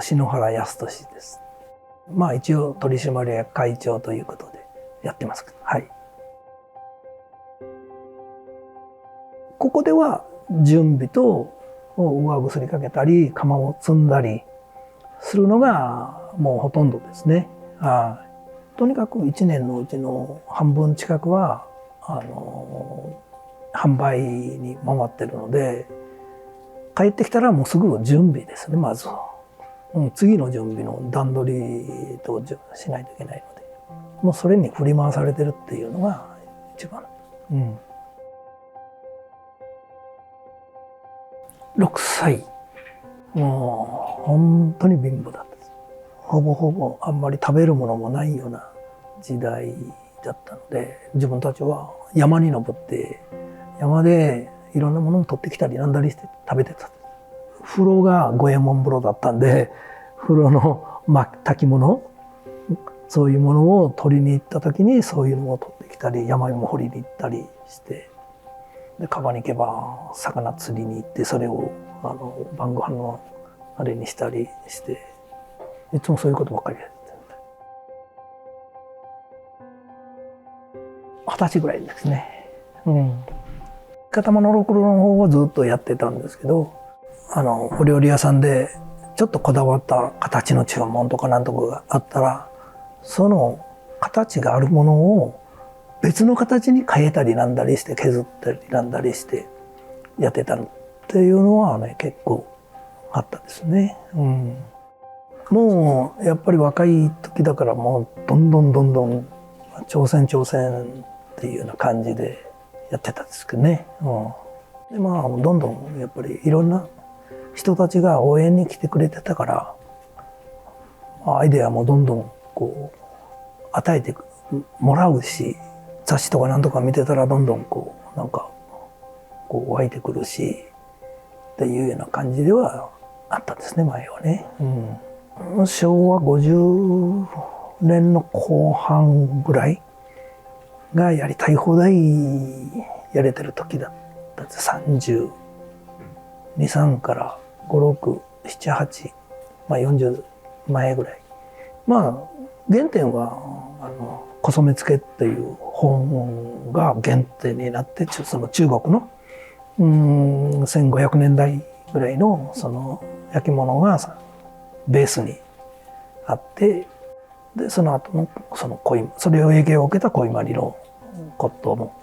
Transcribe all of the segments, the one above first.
篠原康俊です。まあ一応取締役会長ということでやってます。はい。ここでは準備と上薬かけたり釜を積んだりするのがもうほとんどですね。とにかく1年のうちの半分近くは販売に回ってるので、帰ってきたらもうすぐ準備ですね、まず。次の準備の段取りとしないといけないので、もうそれに振り回されてるっていうのが一番。6歳。もう本当に貧乏だったです。ほぼほぼあんまり食べるものもないような時代だったので、自分たちは山に登って山でいろんなものを取ってきたりなんだりして食べてた。風呂が五右衛門風呂だったんで、風呂の炊き物、そういうものを取りに行った時にそういうのを取ってきたり、山にも掘りに行ったりして、で川に行けば魚釣りに行ってそれを晩ご飯のあれにしたりして、いつもそういうことばっかりやってた。20歳ぐらいですね。片間のろくろの方はずっとやってたんですけど、お料理屋さんでちょっとこだわった形の注文とかなんとかがあったら、その形があるものを別の形に変えたりなんだりして、削ったりなんだりしてやってたっていうのはね、結構あったですね。もうやっぱり若い時だからもうどんどん挑戦っていうような感じでやってたんですけどね。でまあどんどんやっぱりいろんな人たちが応援に来てくれてたから、アイデアもどんどんこう与えてもらうし、雑誌とかなんとか見てたらどんどんこうなんかこう湧いてくるしっていうような感じではあったんですね、前はね。昭和50年の後半ぐらいがやりたい放題やれてる時だったんです。32、3から5、6、7、8、40前ぐらい。原点は小染付っていう本が原点になって、その中国の1500年代ぐらいのその焼き物がベースにあって、でその後のそれを影響を受けた小伊万里の骨董も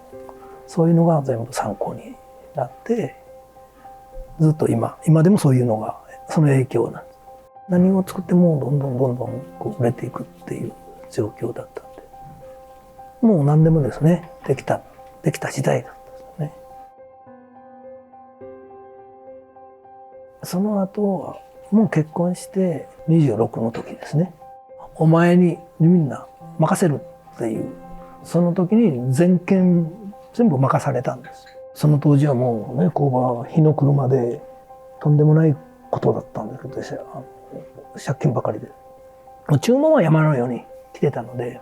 そういうのが全部参考になって、ずっと今でもそういうのがその影響なんです。何を作ってもどんどんこう売れていくっていう状況だったんで、もう何でもですね、できた時代だったんですね。その後はもう結婚して26の時ですね。お前にみんな任せるっていう、その時に全権全部任されたんです。その当時はもうね、工場は火の車でとんでもないことだったんですけど、借金ばかりで。注文は山のように来てたので、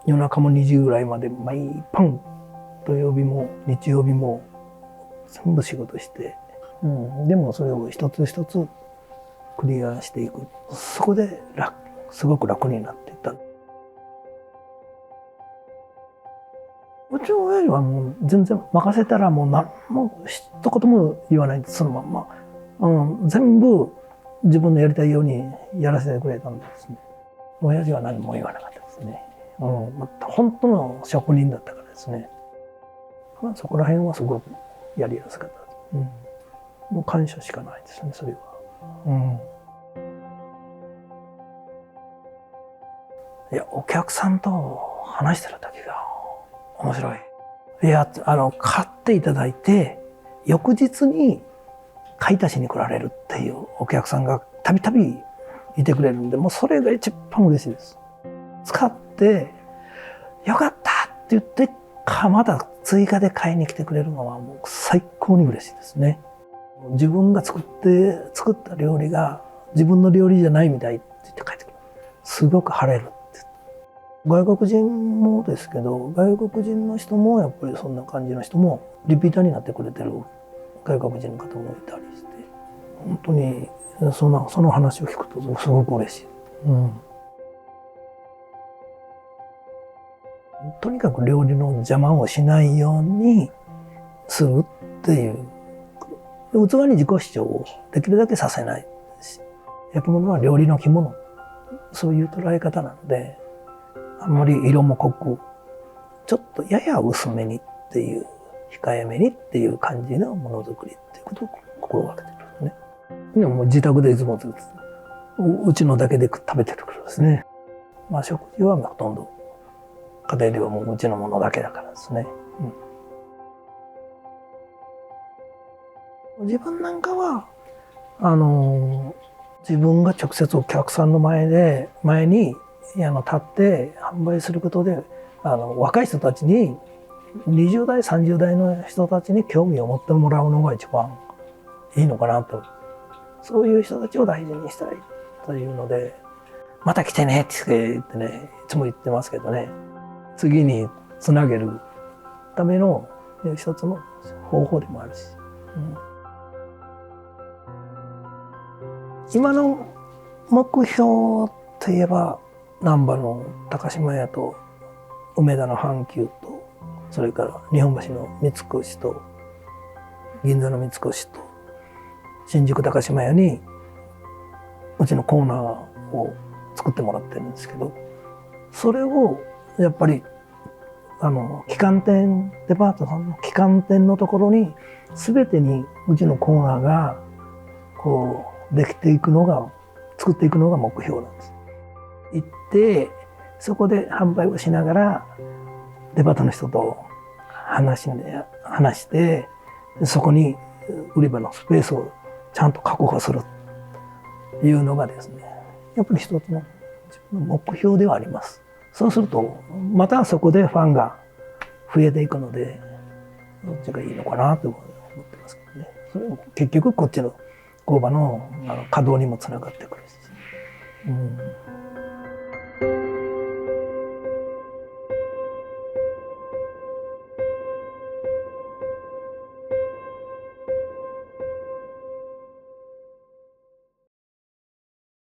夜中も2時ぐらいまで毎晩土曜日も日曜日も全部仕事して、でもそれを一つ一つクリアしていく。そこですごく楽になっていった。うちの親父はもう全然任せたらもう何も一言も言わないで、そのまんま、全部自分のやりたいようにやらせてくれたんですね。親父は何も言わなかったですね。本当の職人だったからですね。そこら辺はすごくやりやすかったです。もう感謝しかないですね、それは。いや、お客さんと話してる時が面白い。いや、買っていただいて、翌日に買い足しに来られるっていうお客さんがたびたびいてくれるんで、もうそれが一番嬉しいです。使って、よかったって言って、また追加で買いに来てくれるのはもう最高に嬉しいですね。自分が作った料理が自分の料理じゃないみたいって言って帰ってくる。すごく晴れるって。外国人もですけど、外国人の人もやっぱりそんな感じの人もリピーターになってくれてる外国人の方もいたりして、本当にその話を聞くとすごく嬉しい。うん、とにかく料理の邪魔をしないようにするっていう、器に自己主張をできるだけさせないし、焼き物は料理の着物、そういう捉え方なので、あんまり色も濃く、ちょっとやや薄めにっていう、控えめにっていう感じのものづくりっていうことを心がけてるんですね。でも自宅でいつもうちのだけで食べてるからですね。まあ食事はほとんど家庭ではもううちのものだけだからですね。自分なんかは、自分が直接お客さんの前に立って販売することで、若い人たちに、20代、30代の人たちに興味を持ってもらうのが一番いいのかなと。そういう人たちを大事にしたいというので、また来てねって言ってね、いつも言ってますけどね、次につなげるための一つの方法でもあるし。今の目標といえば、難波の高島屋と梅田の阪急と、それから日本橋の三越と銀座の三越と新宿高島屋にうちのコーナーを作ってもらってるんですけど、それをやっぱり旗艦店、デパートさんの旗艦店のところに全てにうちのコーナーがこうできていくのが、作っていくのが目標なんです。行ってそこで販売をしながらデパートの人と話して、そこに売り場のスペースをちゃんと確保するというのがですね、やっぱり一つの自分の目標ではあります。そうするとまたそこでファンが増えていくので、どっちがいいのかなと思ってますけどね。それも結局こっちの工場の稼働にもつながってくるし。